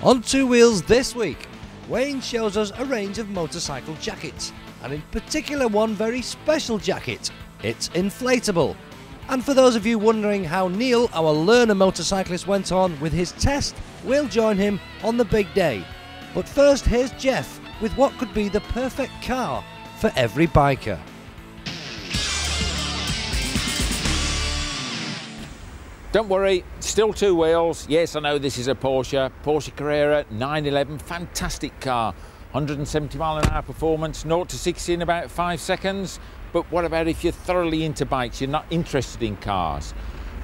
On Two Wheels this week, Wayne shows us a range of motorcycle jackets, and in particular one very special jacket. It's inflatable. And for those of you wondering how Neil, our learner motorcyclist, went on with his test, we'll join him on the big day. But first, here's Jeff with what could be the perfect car for every biker. Don't worry, still two wheels. Yes, I know this is a Porsche Carrera 911, fantastic car. 170 mile an hour performance, 0 to 60 in about 5 seconds. But what about if you're thoroughly into bikes, you're not interested in cars?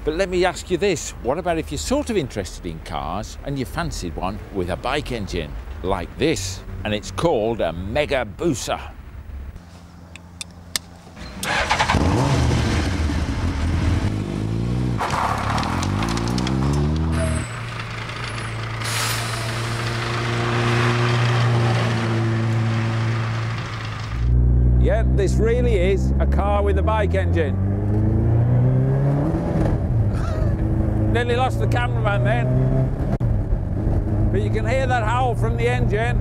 But let me ask you this, what about if you're sort of interested in cars and you fancied one with a bike engine like this? And it's called a Megabusa. Yeah, this really is a car with a bike engine. Nearly lost the cameraman then. But you can hear that howl from the engine,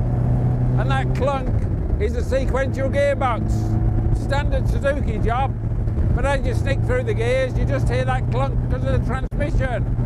and that clunk is a sequential gearbox. Standard Suzuki job, but as you sneak through the gears, you just hear that clunk because of the transmission.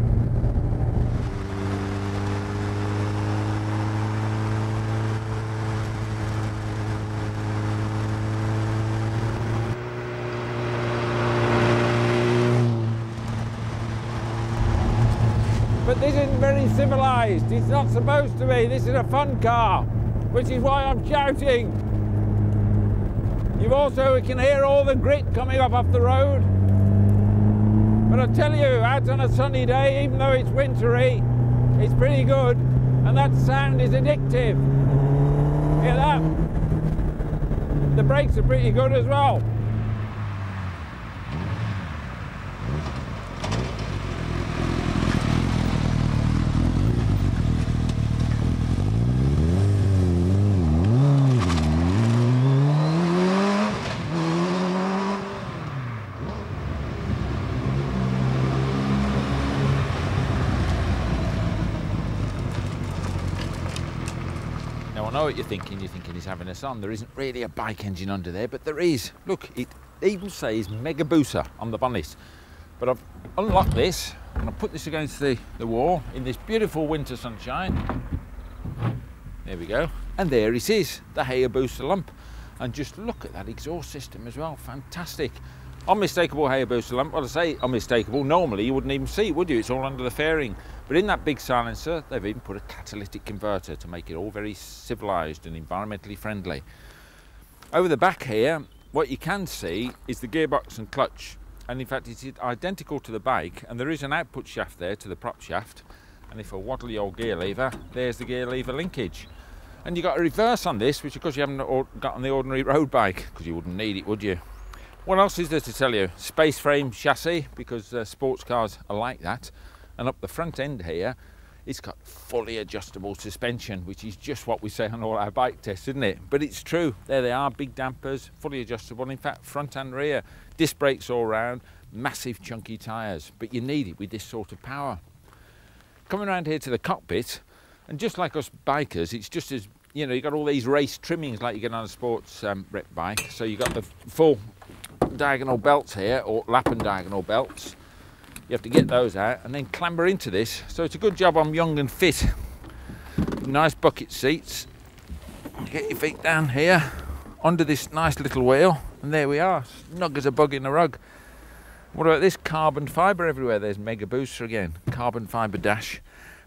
But this isn't very civilised. It's not supposed to be. This is a fun car, which is why I'm shouting. You also can hear all the grit coming up off the road. But I tell you, out on a sunny day, even though it's wintry, it's pretty good. And that sound is addictive. Hear that? The brakes are pretty good as well. Now I know what you're thinking he's having us on. There isn't really a bike engine under there, but there is. Look, it even says Megabooster on the bonnet. But I've unlocked this, and I've put this against the wall in this beautiful winter sunshine. There we go. And there it is, the Hayabusa lump. And just look at that exhaust system as well, fantastic. Unmistakable Hayabusa lump. Well, I say unmistakable, normally you wouldn't even see it, would you? It's all under the fairing. But in that big silencer, they've even put a catalytic converter to make it all very civilised and environmentally friendly. Over the back here, what you can see is the gearbox and clutch. And in fact, it's identical to the bike, and there is an output shaft there to the prop shaft. And if I waddle the old gear lever, there's the gear lever linkage. And you've got a reverse on this, which of course you haven't got on the ordinary road bike, because you wouldn't need it, would you? What else is there to tell you? Space frame chassis, because sports cars are like that. And up the front end here, it's got fully adjustable suspension, which is just what we say on all our bike tests, isn't it? But it's true. There they are, big dampers, fully adjustable. In fact, front and rear, disc brakes all round, massive chunky tyres. But you need it with this sort of power. Coming around here to the cockpit, and just like us bikers, it's just as, you know, you've got all these race trimmings like you get on a sports rep bike. So you've got the full diagonal belts here, or lap and diagonal belts. You have to get those out and then clamber into this. So it's a good job I'm young and fit. Nice bucket seats. Get your feet down here under this nice little wheel, and there we are, snug as a bug in a rug. What about this? Carbon fibre everywhere. There's Megabooster again, carbon fibre dash.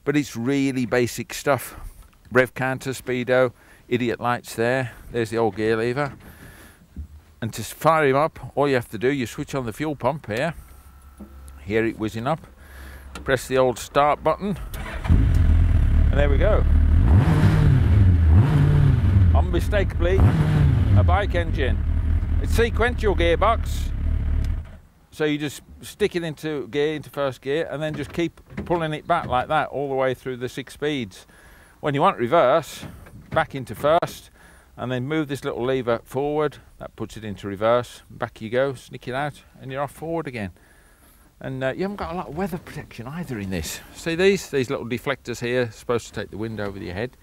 But it's really basic stuff. Rev counter, speedo, idiot lights there. There's the old gear lever. And to fire him up, all you have to do, you switch on the fuel pump here. Hear it whizzing up. Press the old start button. And there we go. Unmistakably a bike engine. It's sequential gearbox. So you just stick it into gear, into first gear, and then just keep pulling it back like that all the way through the 6 speeds. When you want reverse, back into first, and then move this little lever forward. That puts it into reverse. Back you go, sneak it out, and you're off forward again. And you haven't got a lot of weather protection either in this. See these little deflectors here, supposed to take the wind over your head.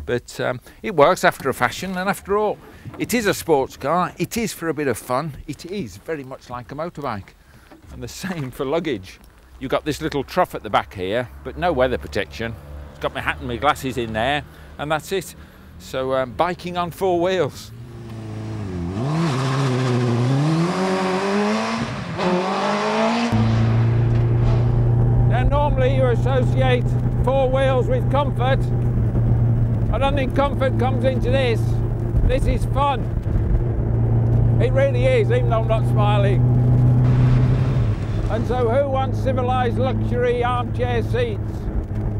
But it works after a fashion, and after all, it is a sports car, it is for a bit of fun, it is very much like a motorbike. And the same for luggage. You've got this little trough at the back here, but no weather protection. It's got my hat and my glasses in there, and that's it. So biking on 4 wheels. Now normally you associate 4 wheels with comfort. I don't think comfort comes into this. This is fun. It really is, even though I'm not smiling. And so who wants civilised luxury armchair seats?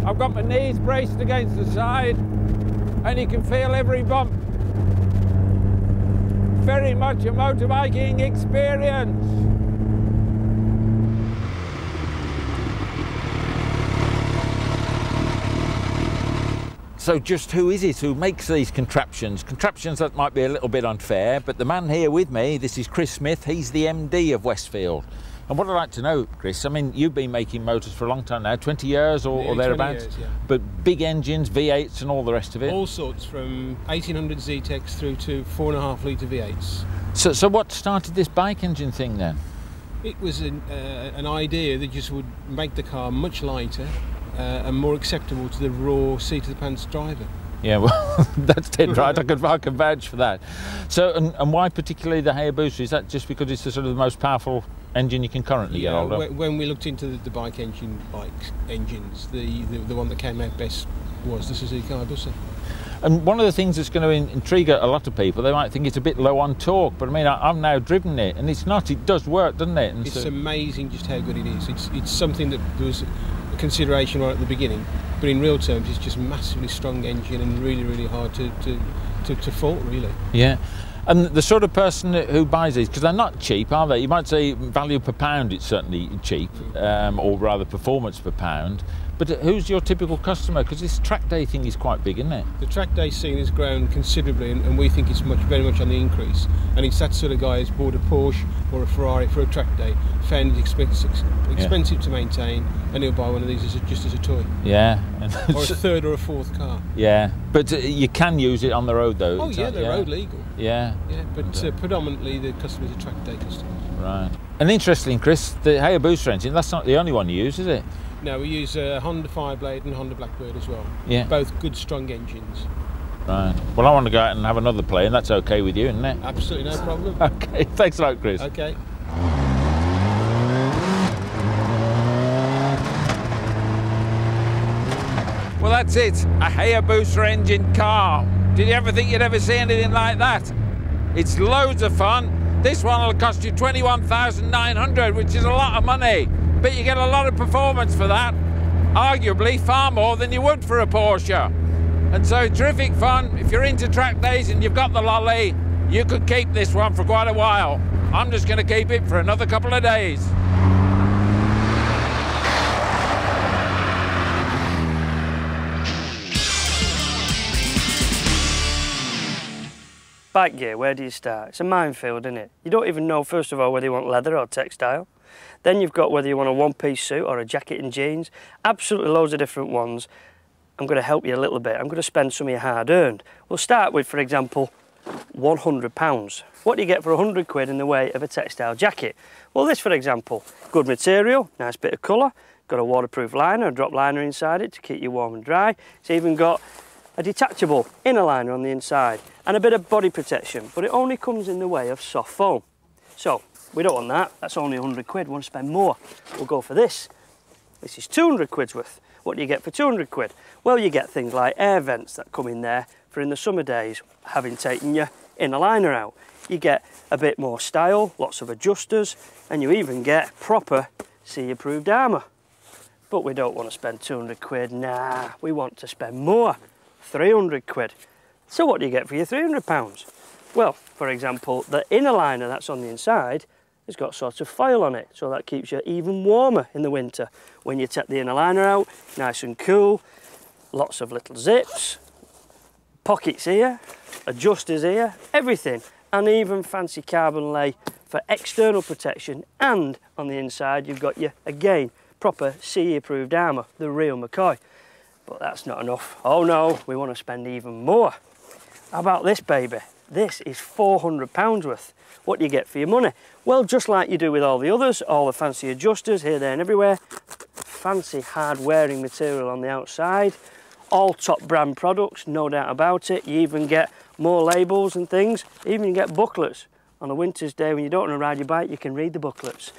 I've got my knees braced against the side, and you can feel every bump. Very much a motorbiking experience. So just who is it who makes these contraptions? Contraptions that might be a little bit unfair, but the man here with me, this is Chris Smith, he's the MD of Westfield. And what I'd like to know, Chris, I mean, you've been making motors for a long time now, 20 years or thereabouts? 20 years, yeah. But big engines, V8s and all the rest of it? All sorts, from 1800 ZTECs through to 4.5 litre V8s. So what started this bike engine thing then? It was an idea that just would make the car much lighter and more acceptable to the raw seat-of-the-pants driver. Yeah, well, that's dead right. I can vouch for that. So, and why particularly the Hayabusa? Is that just because it's the sort of the most powerful engine you can currently get hold of? When we looked into the bike engines, the one that came out best was the Suzuki Hayabusa. And one of the things that's going to intrigue a lot of people, they might think it's a bit low on torque, but I mean, I've now driven it, and it's not. It does work, doesn't it? And it's amazing just how good it is. It's something that there was a consideration right at the beginning, but in real terms, it's just a massively strong engine and really, really hard to fault, really. Yeah. And the sort of person who buys these, because they're not cheap, are they? You might say value per pound, it's certainly cheap, or rather performance per pound. But who's your typical customer? Because this track day thing is quite big, isn't it? The track day scene has grown considerably, and we think it's very much on the increase. And it's that sort of guy who's bought a Porsche or a Ferrari for a track day, found it expensive to maintain, and he'll buy one of these just as a toy. Yeah. Or a third or a fourth car. Yeah, but you can use it on the road though. Oh yeah, they're road legal. Yeah. Yeah, but predominantly the customers are track day customers. Right. And interestingly, Chris, the Hayabusa engine, that's not the only one you use, is it? No, we use Honda Fireblade and Honda Blackbird as well. Yeah. Both good, strong engines. Right. Well, I want to go out and have another play, and that's okay with you, isn't it? Absolutely no problem. Okay, thanks a lot, Chris. Okay. Well, that's it. A Hayabusa engine car. Did you ever think you'd ever see anything like that? It's loads of fun. This one will cost you $21,900, which is a lot of money. But you get a lot of performance for that, arguably far more than you would for a Porsche. And so terrific fun. If you're into track days and you've got the lolly, you could keep this one for quite a while. I'm just going to keep it for another couple of days. Bike gear, where do you start? It's a minefield, isn't it? You don't even know, first of all, whether you want leather or textile. Then you've got whether you want a one-piece suit or a jacket and jeans. Absolutely loads of different ones. I'm going to help you a little bit. I'm going to spend some of your hard-earned. We'll start with, for example, £100. What do you get for 100 quid in the way of a textile jacket? Well, this, for example, good material, nice bit of colour, got a waterproof liner, a drop liner inside it to keep you warm and dry. It's even got a detachable inner liner on the inside and a bit of body protection, but it only comes in the way of soft foam. So, we don't want that, that's only 100 quid, we want to spend more. We'll go for this. This is 200 quid's worth. What do you get for 200 quid? Well, you get things like air vents that come in there for in the summer days, having taken your inner liner out. You get a bit more style, lots of adjusters, and you even get proper sea-approved armour. But we don't want to spend 200 quid, nah, we want to spend more, 300 quid. So what do you get for your £300? Well, for example, the inner liner that's on the inside has got sort of foil on it, so that keeps you even warmer in the winter. When you take the inner liner out, nice and cool, lots of little zips, pockets here, adjusters here, everything, and even fancy carbon lay for external protection, and on the inside you've got your, again, proper CE approved armour, the real McCoy. But that's not enough. Oh no, we want to spend even more. How about this baby? This is £400 worth. What do you get for your money? Well, just like you do with all the others, all the fancy adjusters here, there and everywhere, fancy hard wearing material on the outside, all top brand products, no doubt about it. You even get more labels and things, even get booklets. On a winter's day when you don't want to ride your bike, you can read the booklets.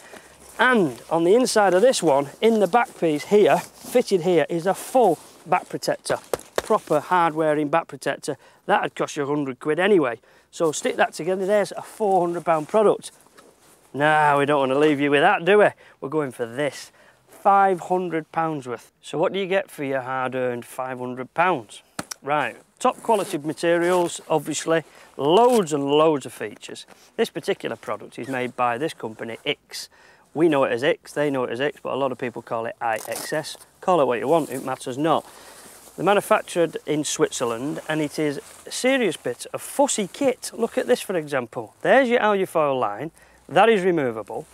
And on the inside of this one, in the back piece here, fitted here, is a full back protector. Proper hard wearing back protector. That'd cost you 100 quid anyway. So stick that together, there's a £400 product. No, we don't want to leave you with that, do we? We're going for this, £500 worth. So what do you get for your hard-earned £500? Right, top quality materials, obviously, loads and loads of features. This particular product is made by this company, X. We know it as X, they know it as X, but a lot of people call it IXS. Call it what you want, it matters not. They're manufactured in Switzerland, and it is a serious bit of fussy kit. Look at this, for example. There's your allofoil line, that is removable.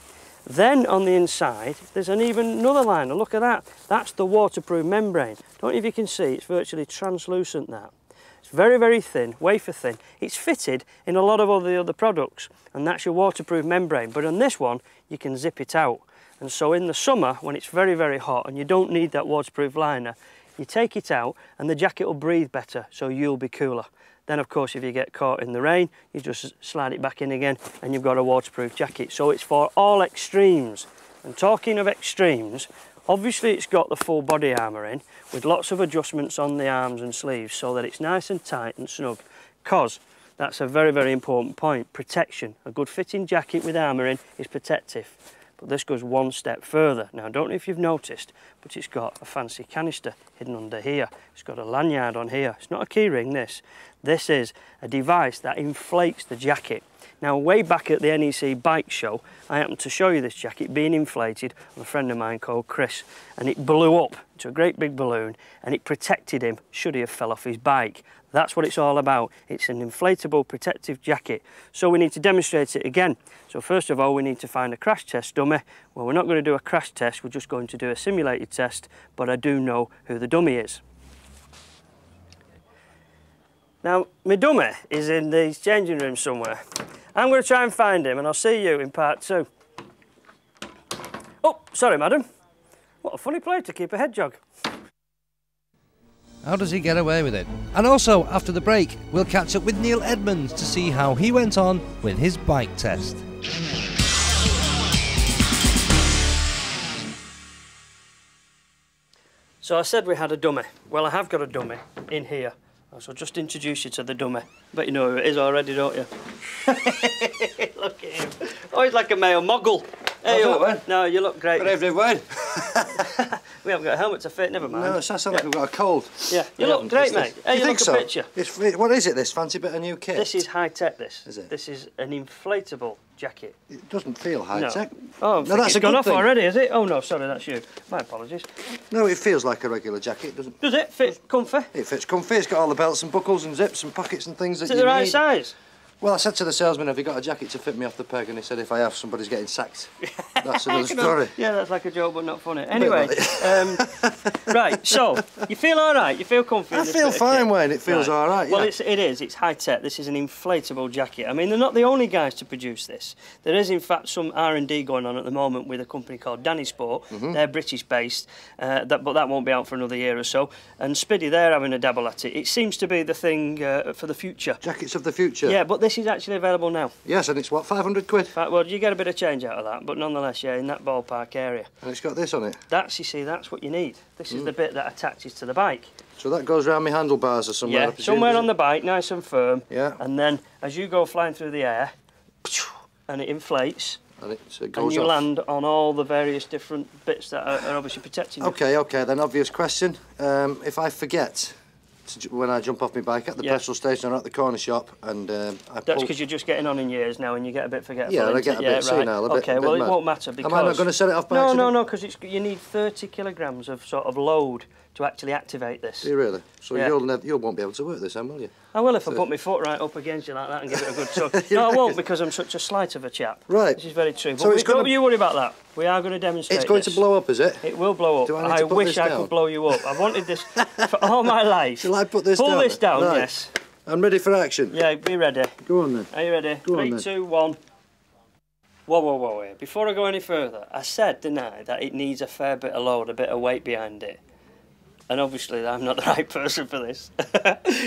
Then on the inside, there's even another liner, look at that. That's the waterproof membrane. Don't know if you can see, it's virtually translucent, that. It's very, very thin, wafer thin. It's fitted in a lot of the other products, and that's your waterproof membrane. But on this one, you can zip it out. And so in the summer, when it's very, very hot and you don't need that waterproof liner, you take it out and the jacket will breathe better, so you'll be cooler. Then of course if you get caught in the rain, you just slide it back in again and you've got a waterproof jacket. So it's for all extremes. And talking of extremes, obviously it's got the full body armour in with lots of adjustments on the arms and sleeves so that it's nice and tight and snug, because that's a very, very important point. Protection. A good fitting jacket with armour in is protective. But this goes one step further. Now I don't know if you've noticed, but it's got a fancy canister hidden under here. It's got a lanyard on here. It's not a key ring, this. This is a device that inflates the jacket. Now way back at the NEC bike show, I happened to show you this jacket being inflated on a friend of mine called Chris, and it blew up to a great big balloon and it protected him should he have fell off his bike. That's what it's all about. It's an inflatable protective jacket. So we need to demonstrate it again. So first of all, we need to find a crash test dummy. Well, we're not going to do a crash test, we're just going to do a simulated test, but I do know who the dummy is. Now, my dummy is in the changing room somewhere. I'm going to try and find him, and I'll see you in part 2. Oh, sorry, madam. What a funny place to keep a head jog. How does he get away with it? And also, after the break, we'll catch up with Neil Edmonds to see how he went on with his bike test. So I said we had a dummy. Well, I have got a dummy in here. So I'll just introduce you to the dummy. Bet you know who it is already, don't you? Look at him. Oh, he's like a male mogul. Hey, no, you look great. Good evening, Wayne. We haven't got a helmet to fit, never mind. No, it sounds like we've got a cold. Yeah, you look great, mate. Hey, you think look so? a picture. What is it, this fancy bit of new kit? This is high-tech, this. Is it? This is an inflatable jacket. It doesn't feel high-tech. No. Oh, no, that's it's gone off thing. already, is it? Oh, no, sorry, that's you. My apologies. No, it feels like a regular jacket, doesn't it? Does it fit comfy? It fits comfy. It's got all the belts and buckles and zips and pockets and things that you need. Is it the right size? Well, I said to the salesman, have you got a jacket to fit me off the peg? And he said, if I have, somebody's getting sacked. That's another story. Yeah, that's like a joke, but not funny. Anyway, right, so, you feel all right? You feel comfy? I feel fine, Wayne. It feels all right, Well, yeah. it is. It's high-tech. This is an inflatable jacket. I mean, they're not the only guys to produce this. There is, in fact, some R&D going on at the moment with a company called Danny Sport. They're British-based, but that won't be out for another year or so. And Spiddy, they're having a dabble at it. It seems to be the thing for the future. Jackets of the future? Yeah, but this is actually available now. Yes, and it's what, 500 quid? Well, you get a bit of change out of that, but nonetheless, yeah, in that ballpark area. And it's got this on it? That's, you see, that's what you need. This is the bit that attaches to the bike. So that goes around my handlebars or somewhere? Yeah, somewhere on the bike, nice and firm. Yeah. And then, as you go flying through the air, and it inflates, and it goes and you off. land on all the various different bits that are obviously protecting you. Okay, then obvious question. If I forget when I jump off my bike at the petrol station or at the corner shop and That's because you're just getting on in years now and you get a bit forgetful. Yeah, I get a bit senile, a bit Okay, well, it mad. won't matter because... Am I not going to set it off by accident? No, because you need 30 kilograms of sort of load to actually activate this. Do you really? So Yeah. you won't be able to work this then, will you? I will if I put my foot right up against you like that and give it a good tug. No, I won't, because I'm such a slight of a chap. Right. This is very true. But So don't you worry about that. We are going to demonstrate It's going to blow up, is it? It will blow up. Do I need I to put wish this I down? could blow you up. I've wanted this for all my life. Shall I put this down? Pull this down, Right. yes. I'm ready for action. Yeah, be ready. Go on then. Are you ready? Go on 3, then. 2, 1. Whoa, wait. Before I go any further, I said, didn't I, that it needs a fair bit of load, a bit of weight behind it. And obviously I'm not the right person for this.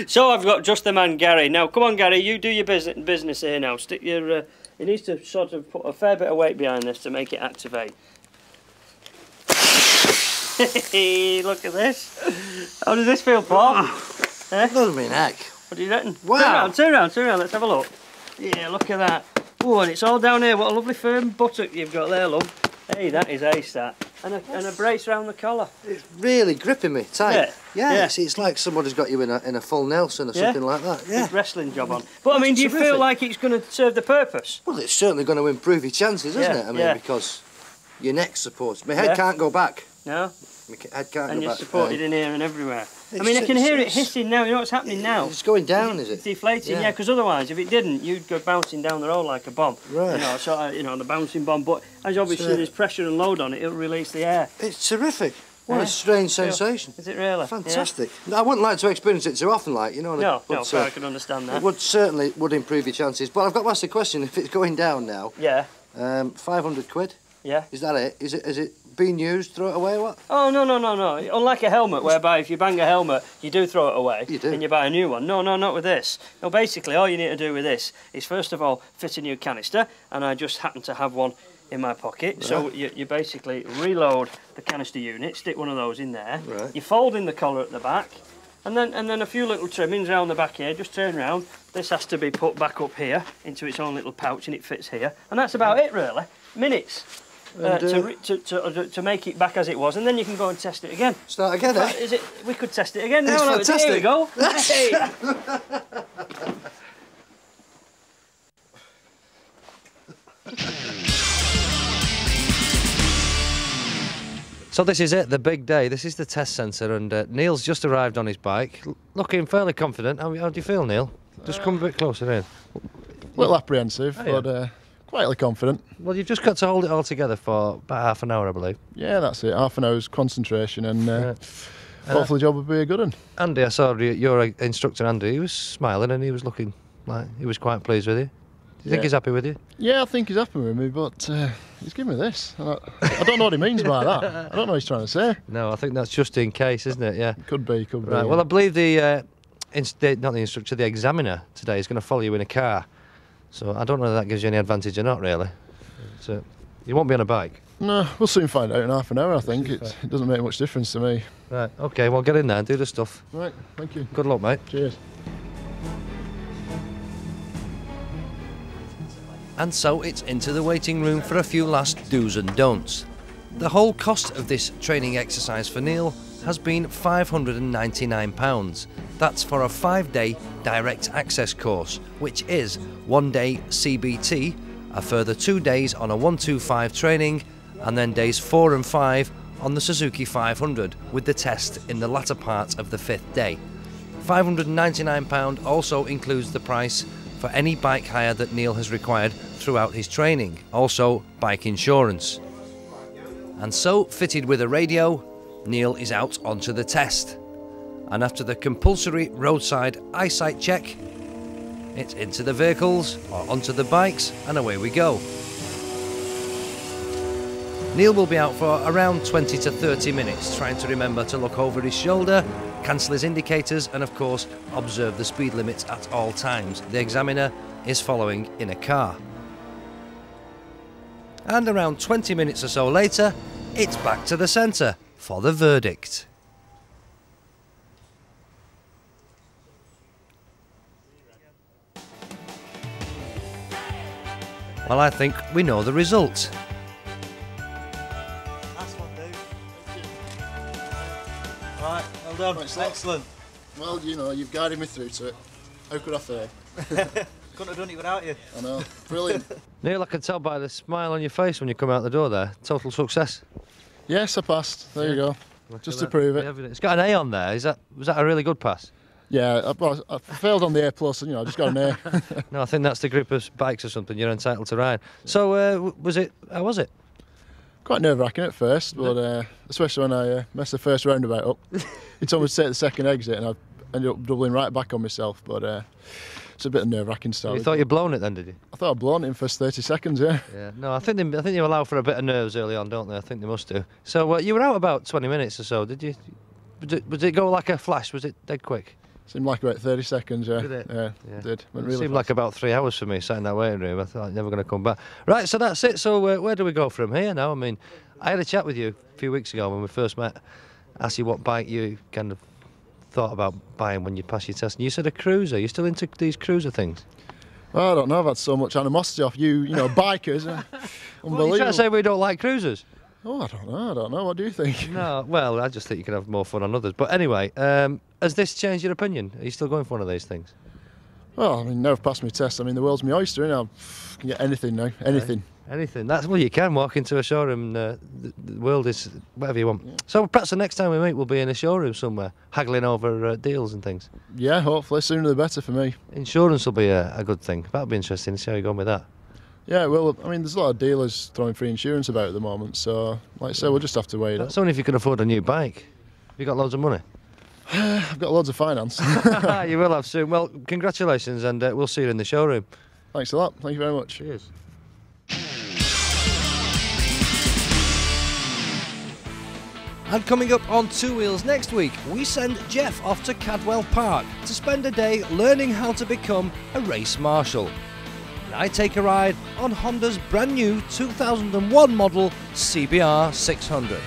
So I've got just the man Gary. Now, come on, Gary, you do your business here now. Stick your... you need to sort of put a fair bit of weight behind this to make it activate. Look at this. How does this feel, Paul? Doesn't mean heck. What do you reckon? Wow. Turn around, let's have a look. Yeah, look at that. Oh, and it's all down here. What a lovely firm buttock you've got there, love. Hey, that is ace, that. And a brace round the collar. It's really gripping me tight. Yeah. It's like somebody's got you in a full Nelson or something like that. Yeah. Big wrestling job on. But I mean, do you feel like it's going to serve the purpose? Well, it's certainly going to improve your chances, isn't it? I mean, because your neck's supported. My head can't go back. No. My head can't And go you're back. supported in here and everywhere. I mean, I can hear it hissing now. You know what's happening now? It's going down, is It's it? deflating, yeah, because otherwise, if it didn't, you'd go bouncing down the road like a bomb. Right. You know, sort of, the bouncing bomb. But as obviously there's pressure and load on it, it'll release the air. It's terrific. What a strange sensation. Is it really? Fantastic. Yeah. I wouldn't like to experience it too often, like, you know. No, I can understand that. It would certainly improve your chances. But I've got to ask the question, if it's going down now, Yeah. 500 quid, Yeah. is that it? Is it being used, throw it away, or what? Oh, no. Unlike a helmet, whereby if you bang a helmet, you do throw it away. You do. And you buy a new one. No, not with this. No, basically, all you need to do with this is, first of all, fit a new canister, and I just happen to have one in my pocket. Right. So you basically reload the canister unit, stick one of those in there. Right. You fold in the collar at the back, and then a few little trimmings around the back here. Just turn round. This has to be put back up here into its own little pouch, and it fits here. And that's about it, really. Minutes. To make it back as it was, and then you can go and test it again. Start again, eh? Is it? We could test it again. It's fantastic. Here we go. Hey. So this is it, the big day. This is the test centre, and Neil's just arrived on his bike, looking fairly confident. How do you feel, Neil? Just come a bit closer in. A little apprehensive, but quietly confident. Well, you've just got to hold it all together for about half an hour, I believe. Yeah, that's it. Half an hour's concentration, and hopefully the job will be a good one. Andy, I saw your instructor, Andy. He was smiling and he was looking like he was quite pleased with you. Do you think he's happy with you? Yeah, I think he's happy with me, but he's giving me this. I don't know what he means by that. I don't know what he's trying to say. No, I think that's just in case, isn't it? Yeah. Could be. Right. Well, I believe the not the instructor, the examiner today is going to follow you in a car. So I don't know whether that gives you any advantage or not, really. So you won't be on a bike. No, we'll soon find out in half an hour, I think. It doesn't make much difference to me. Right, OK, well, get in there and do the stuff. Right, thank you. Good luck, mate. Cheers. And so it's into the waiting room for a few last do's and don'ts. The whole cost of this training exercise for Neil has been £599. That's for a 5-day direct access course, which is 1 day CBT, a further 2 days on a 125 training, and then days 4 and 5 on the Suzuki 500, with the test in the latter part of the 5th day. £599 also includes the price for any bike hire that Neil has required throughout his training, also bike insurance. And so, fitted with a radio, Neil is out onto the test. And after the compulsory roadside eyesight check, it's into the vehicles or onto the bikes and away we go. Neil will be out for around 20 to 30 minutes, trying to remember to look over his shoulder, cancel his indicators and of course observe the speed limits at all times. The examiner is following in a car. And around 20 minutes or so later, it's back to the centre for the verdict. Well, I think we know the result. Nice one, dude. Right, well done. Right, Excellent. Well, you know, you've guided me through to it. How could I fail? Couldn't have done it without you. I know. Brilliant. Neil, I can tell by the smile on your face when you come out the door there. Total success. Yes, I passed. There you go. just to prove it. It's got an A on there. Was that a really good pass? Yeah, I failed on the A+, and I just got an A. No, I think that's the group of bikes or something you're entitled to ride. So, how was it? Quite nerve-wracking at first, but especially when I messed the first roundabout up. He told me to take the second exit, and I ended up doubling right back on myself, but it's a bit of nerve-wracking start. You thought you'd blown it then, did you? I thought I'd blown it in the first 30 seconds, yeah. Yeah, no, I think they allow for a bit of nerves early on, don't they? I think they must do. So, you were out about 20 minutes or so, did you? Did it go like a flash? Was it dead quick? Seemed like about 30 seconds, yeah. Did it? Yeah, it did. Went really seemed fast. like about 3 hours for me, sat in that waiting room. I thought I'd never going to come back. Right, so that's it. So where do we go from here now? I mean, I had a chat with you a few weeks ago when we first met. Asked you what bike you kind of thought about buying when you passed your test. And you said a cruiser. You still into these cruiser things? Well, I don't know. I've had so much animosity off you, bikers. What, Unbelievable. you trying to say we don't like cruisers? Oh, I don't know. What do you think? No, well, I just think you can have more fun on others. But anyway, has this changed your opinion? Are you still going for one of these things? Well, I mean, now I've passed my test. I mean, the world's my oyster, and I can get anything now. Anything. Anything. Well, you can walk into a showroom. The world is whatever you want. Yeah. So perhaps the next time we meet, we'll be in a showroom somewhere, haggling over deals and things. Yeah, hopefully. Sooner the better for me. Insurance will be a good thing. That'll be interesting to see how you're going with that. Yeah, well, I mean, there's a lot of dealers throwing free insurance about at the moment, so, like I say, we'll just have to wait. That's only if you can afford a new bike. Have you got loads of money? I've got loads of finance. You will have soon. Well, congratulations, and we'll see you in the showroom. Thanks a lot. Thank you very much. Cheers. And coming up on Two Wheels next week, we send Jeff off to Cadwell Park to spend a day learning how to become a race marshal. And I take a ride on Honda's brand new 2001 model CBR 600.